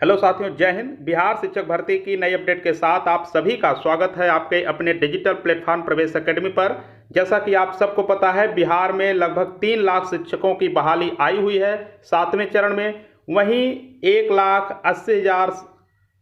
Hello साथियों, जय हिंद। बिहार शिक्षक भर्ती की नई अपडेट के साथ आप सभी का स्वागत है आपके अपने डिजिटल प्लेटफॉर्म प्रवेश एकेडमी पर। जैसा कि आप सबको पता है, बिहार में लगभग 3 लाख शिक्षकों की बहाली आई हुई है 7वें चरण में। वहीं 1,80,000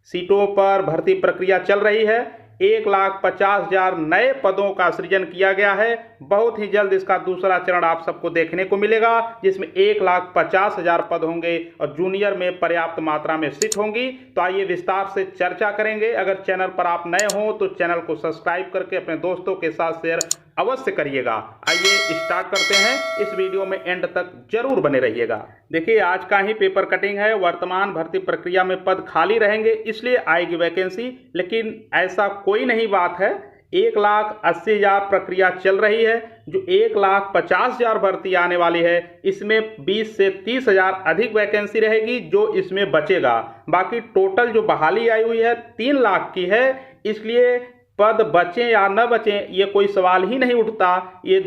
सीटों पर भर्ती प्रक्रिया चल रही है। 1,50,000 नए पदों का सृजन किया गया है। बहुत ही जल्द इसका दूसरा चरण आप सबको देखने को मिलेगा, जिसमें 1,50,000 पद होंगे और जूनियर में पर्याप्त मात्रा में सीट होंगी। तो आइए विस्तार से चर्चा करेंगे। अगर चैनल पर आप नए हो तो चैनल को सब्सक्राइब करके अपने दोस्तों के साथ शेयर अवश्य करिएगा। आइए स्टार्ट करते हैं। इस वीडियो में एंड तक जरूर बने रहिएगा। देखिए, आज का ही पेपर कटिंग है। वर्तमान भर्ती प्रक्रिया में पद खाली रहेंगे, इसलिए आएगी वैकेंसी, लेकिन ऐसा कोई नहीं बात है। 1,80,000 प्रक्रिया चल रही है। जो 1,50,000 भर्ती आने वाली है, इसमें 20 से 30,000 अधिक वैकेंसी रहेगी जो इसमें बचेगा। बाकी टोटल जो बहाली आई हुई है 3 लाख की है, इसलिए पद बचें या न बचें ये कोई सवाल ही नहीं उठता। ये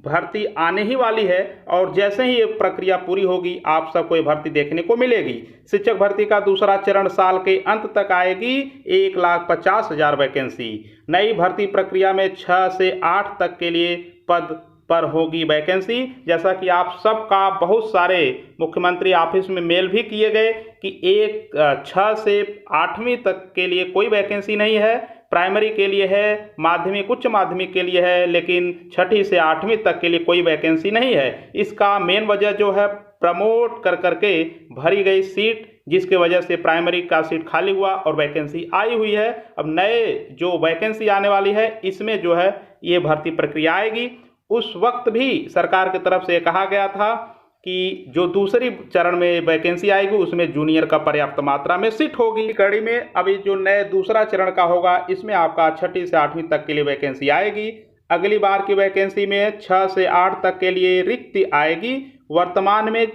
भर्ती आने ही वाली है और जैसे ही ये प्रक्रिया पूरी होगी आप सबको ये भर्ती देखने को मिलेगी। शिक्षक भर्ती का दूसरा चरण साल के अंत तक आएगी। 1,50,000 वैकेंसी। नई भर्ती प्रक्रिया में 6 से 8 तक के लिए पद पर होगी वैकेंसी। जैसा कि आप सबका बहुत सारे मुख्यमंत्री ऑफिस में मेल भी किए गए कि 6 से 8वीं तक के लिए कोई वैकेंसी नहीं है। प्राइमरी के लिए है, माध्यमिक उच्च माध्यमिक के लिए है, लेकिन 6ठी से 8वीं तक के लिए कोई वैकेंसी नहीं है। इसका मेन वजह जो है, प्रमोट कर करके भरी गई सीट, जिसके वजह से प्राइमरी का सीट खाली हुआ और वैकेंसी आई हुई है। अब नए जो वैकेंसी आने वाली है, इसमें जो है ये भर्ती प्रक्रिया आएगी। उस वक्त भी सरकार की तरफ से कहा गया था कि जो दूसरी चरण में वैकेंसी आएगी उसमें जूनियर का पर्याप्त मात्रा में सीट होगी। कड़ी में अभी जो नए दूसरा चरण का होगा, इसमें आपका 6ठी से 8वीं तक के लिए वैकेंसी आएगी। अगली बार की वैकेंसी में 6 से 8 तक के लिए रिक्ति आएगी। वर्तमान में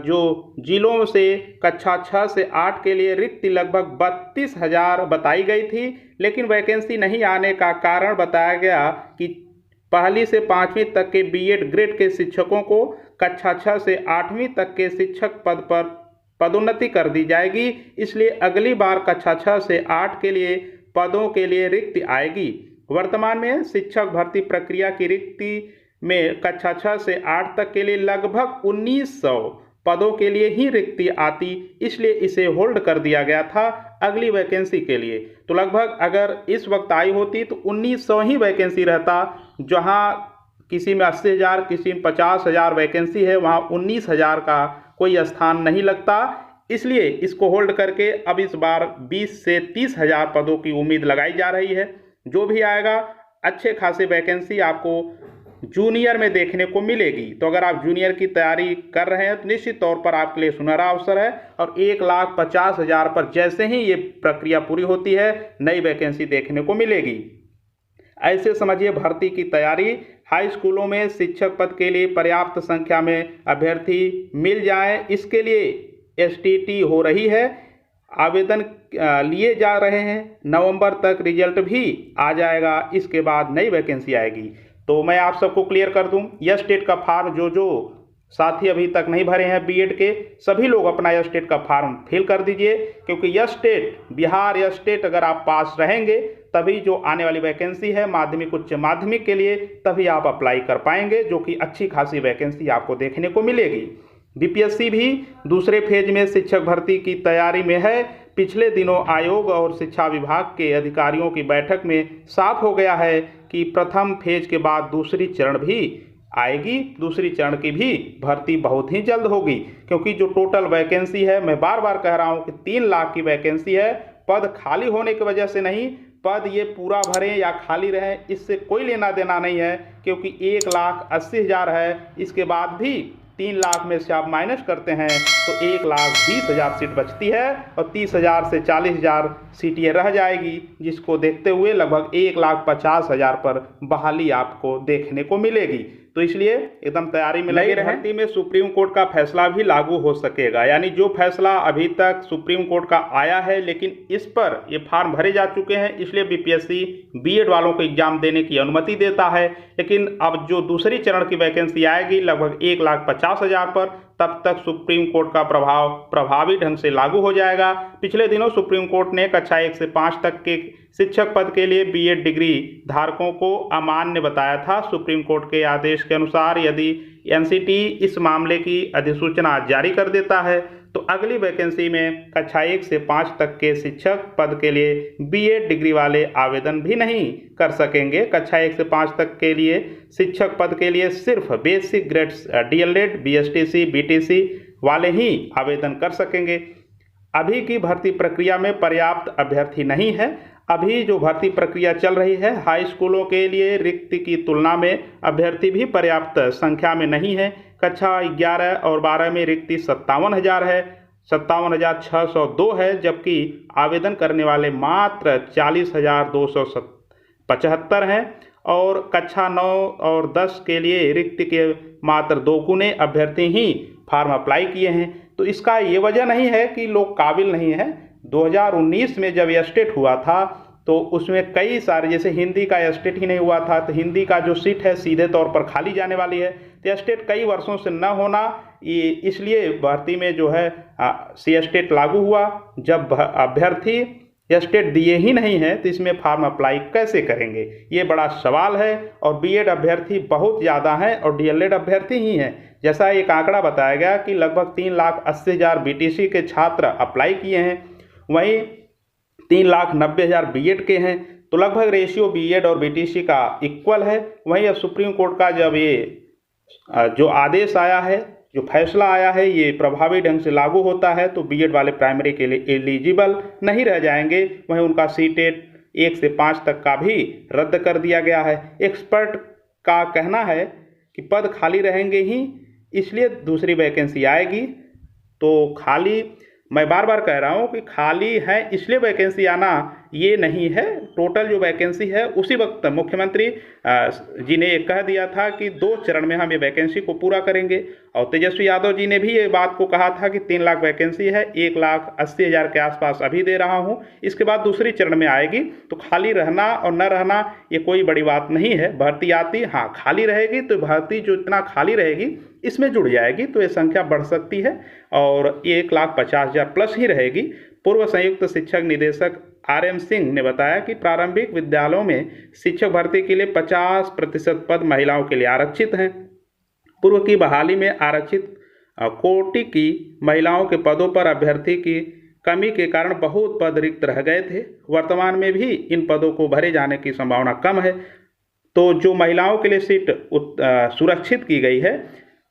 जो जिलों से कक्षा 6 से 8 के लिए रिक्ति लगभग 32,000 बताई गई थी, लेकिन वैकेंसी नहीं आने का कारण बताया गया कि पहली से 5वीं तक के बीएड ग्रेड के शिक्षकों को कक्षा 6 से 8वीं तक के शिक्षक पद पर पदोन्नति कर दी जाएगी। इसलिए अगली बार कक्षा 6 से 8 के लिए पदों के लिए रिक्ति आएगी। वर्तमान में शिक्षक भर्ती प्रक्रिया की रिक्ति में कक्षा 6 से 8 तक के लिए लगभग 1,900 पदों के लिए ही रिक्ति आती, इसलिए इसे होल्ड कर दिया गया था अगली वैकेंसी के लिए। तो लगभग अगर इस वक्त आई होती तो 1,900 ही वैकेंसी रहता। जहां किसी में 80,000, किसी में 50,000 वैकेंसी है, वहां 19,000 का कोई स्थान नहीं लगता। इसलिए इसको होल्ड करके अब इस बार 20 से 30,000 पदों की उम्मीद लगाई जा रही है। जो भी आएगा, अच्छे खासे वैकेंसी आपको जूनियर में देखने को मिलेगी। तो अगर आप जूनियर की तैयारी कर रहे हैं तो निश्चित तौर पर आपके लिए सुनहरा अवसर है। और 1,50,000 पर जैसे ही ये प्रक्रिया पूरी होती है, नई वैकेंसी देखने को मिलेगी। ऐसे समझिए भर्ती की तैयारी। हाई स्कूलों में शिक्षक पद के लिए पर्याप्त संख्या में अभ्यर्थी मिल जाए, इसके लिए एसटीटी हो रही है। आवेदन लिए जा रहे हैं। नवंबर तक रिजल्ट भी आ जाएगा। इसके बाद नई वैकेंसी आएगी। तो मैं आप सबको क्लियर कर दूं, यस टेट का फार्म जो साथी अभी तक नहीं भरे हैं बीएड के, सभी लोग अपना यस टेट का फार्म फिल कर दीजिए, क्योंकि S TET, Bihar S TET अगर आप पास रहेंगे तभी जो आने वाली वैकेंसी है माध्यमिक उच्च माध्यमिक के लिए, तभी आप अप्लाई कर पाएंगे, जो कि अच्छी खासी वैकेंसी आपको देखने को मिलेगी। बीपीएससी भी दूसरे फेज में शिक्षक भर्ती की तैयारी में है। पिछले दिनों आयोग और शिक्षा विभाग के अधिकारियों की बैठक में साफ हो गया है कि प्रथम फेज के बाद दूसरी चरण भी आएगी। दूसरी चरण की भी भर्ती बहुत ही जल्द होगी, क्योंकि जो टोटल वैकेंसी है, मैं बार बार कह रहा हूं कि 3 लाख की वैकेंसी है। पद खाली होने की वजह से नहीं, पद ये पूरा भरें या खाली रहें इससे कोई लेना देना नहीं है, क्योंकि 1,80,000 है। इसके बाद भी 3 लाख में से आप माइनस करते हैं तो 1,20,000 सीट बचती है और 30,000 से 40,000 सीट ये रह जाएगी, जिसको देखते हुए लगभग 1,50,000 पर बहाली आपको देखने को मिलेगी। तो इसलिए एकदम तैयारी में लगे रहें। भर्ती में सुप्रीम कोर्ट का फैसला भी लागू हो सकेगा, यानी जो फैसला अभी तक सुप्रीम कोर्ट का आया है, लेकिन इस पर ये फार्म भरे जा चुके हैं, इसलिए बीपीएससी बीएड वालों को एग्जाम देने की अनुमति देता है। लेकिन अब जो दूसरी चरण की वैकेंसी आएगी लगभग 1,50,000 पर, तब तक सुप्रीम कोर्ट का प्रभाव प्रभावी ढंग से लागू हो जाएगा। पिछले दिनों सुप्रीम कोर्ट ने कक्षा 1 से 5 तक के शिक्षक पद के लिए बीएड डिग्री धारकों को अमान्य बताया था। सुप्रीम कोर्ट के आदेश के अनुसार यदि एनसीटी इस मामले की अधिसूचना जारी कर देता है तो अगली वैकेंसी में कक्षा 1 से 5 तक के शिक्षक पद के लिए बीएड डिग्री वाले आवेदन भी नहीं कर सकेंगे। कक्षा 1 से 5 तक के लिए शिक्षक पद के लिए सिर्फ basic grades DElEd, BSTC, BTC वाले ही आवेदन कर सकेंगे। अभी की भर्ती प्रक्रिया में पर्याप्त अभ्यर्थी नहीं है। अभी जो भर्ती प्रक्रिया चल रही है, हाई स्कूलों के लिए रिक्त की तुलना में अभ्यर्थी भी पर्याप्त संख्या में नहीं है। कक्षा 11 और 12 में रिक्ति 57,000 है, 57,602 है, जबकि आवेदन करने वाले मात्र 40,275 हैं और कक्षा 9 और 10 के लिए रिक्ति के मात्र 2 गुने अभ्यर्थी ही फॉर्म अप्लाई किए हैं। तो इसका ये वजह नहीं है कि लोग काबिल नहीं हैं। 2019 में जब एस्टेट हुआ था तो उसमें कई सारे, जैसे हिंदी का एस्टेट ही नहीं हुआ था तो हिंदी का जो सीट है सीधे तौर पर खाली जाने वाली है। तो एस्टेट कई वर्षों से न होना, ये इसलिए भर्ती में जो है सी एस्टेट लागू हुआ। जब अभ्यर्थी एस्टेट दिए ही नहीं है तो इसमें फॉर्म अप्लाई कैसे करेंगे, ये बड़ा सवाल है। और बीएड अभ्यर्थी बहुत ज़्यादा हैं और डीएलएड अभ्यर्थी ही हैं। जैसा एक आंकड़ा बताया गया कि लगभग 3,80,000 बीटीसी के छात्र अप्लाई किए हैं, वहीं 3,90,000 बीएड के हैं। तो लगभग रेशियो बीएड और बीटीसी का इक्वल है। वहीं अब सुप्रीम कोर्ट का जब ये जो आदेश आया है, जो फैसला आया है, ये प्रभावी ढंग से लागू होता है तो बीएड वाले प्राइमरी के लिए एलिजिबल नहीं रह जाएंगे। वहीं उनका सीटेट 1 से 5 तक का भी रद्द कर दिया गया है। एक्सपर्ट का कहना है कि पद खाली रहेंगे ही, इसलिए दूसरी वैकेंसी आएगी। तो खाली, मैं बार बार कह रहा हूँ कि खाली है इसलिए वैकेंसी आना ये नहीं है। टोटल जो वैकेंसी है उसी वक्त मुख्यमंत्री जी ने कह दिया था कि 2 चरण में हम ये वैकेंसी को पूरा करेंगे। और तेजस्वी यादव जी ने भी ये बात को कहा था कि 3 लाख वैकेंसी है, 1,80,000 के आसपास अभी दे रहा हूँ, इसके बाद दूसरी चरण में आएगी। तो खाली रहना और न रहना ये कोई बड़ी बात नहीं है। भर्ती आती, हाँ खाली रहेगी तो भर्ती जो इतना खाली रहेगी इसमें जुड़ जाएगी तो ये संख्या बढ़ सकती है और 1,50,000 प्लस ही रहेगी। पूर्व संयुक्त शिक्षक निदेशक RM सिंह ने बताया कि प्रारंभिक विद्यालयों में शिक्षक भर्ती के लिए 50% पद महिलाओं के लिए आरक्षित हैं। पूर्व की बहाली में आरक्षित कोटि की महिलाओं के पदों पर अभ्यर्थी की कमी के कारण बहुत पद रिक्त रह गए थे। वर्तमान में भी इन पदों को भरे जाने की संभावना कम है। तो जो महिलाओं के लिए सीट सुरक्षित की गई है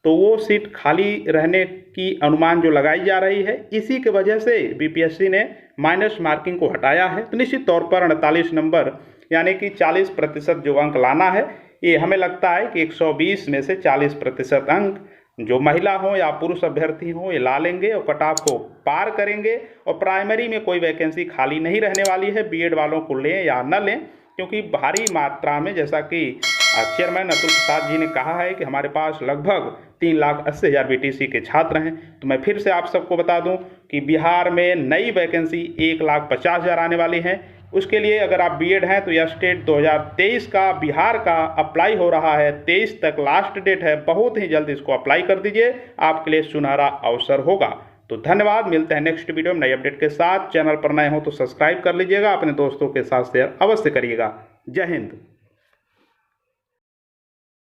तो वो सीट खाली रहने की अनुमान जो लगाई जा रही है, इसी के वजह से बीपीएससी ने माइनस मार्किंग को हटाया है। तो निश्चित तौर पर 48 नंबर यानी कि 40% जो अंक लाना है, ये हमें लगता है कि 120 में से 40% अंक जो महिला हो या पुरुष अभ्यर्थी हो ये ला लेंगे और कट ऑफ को पार करेंगे। और प्राइमरी में कोई वैकेंसी खाली नहीं रहने वाली है, बीएड वालों को लें या न लें, क्योंकि भारी मात्रा में, जैसा कि चेयरमैन अतुल प्रसाद जी ने कहा है कि हमारे पास लगभग 3,80,000 बीटीसी के छात्र हैं। तो मैं फिर से आप सबको बता दूं कि बिहार में नई वैकेंसी 1,50,000 आने वाली हैं। उसके लिए अगर आप बीएड हैं तो यह स्टेट 2023 का बिहार का अप्लाई हो रहा है, 23 तक लास्ट डेट है। बहुत ही जल्द इसको अप्लाई कर दीजिए, आपके लिए सुनहरा अवसर होगा। तो धन्यवाद, मिलते हैं नेक्स्ट वीडियो में नई अपडेट के साथ। चैनल पर नए हो तो सब्सक्राइब कर लीजिएगा, अपने दोस्तों के साथ शेयर अवश्य करिएगा। जय हिंद।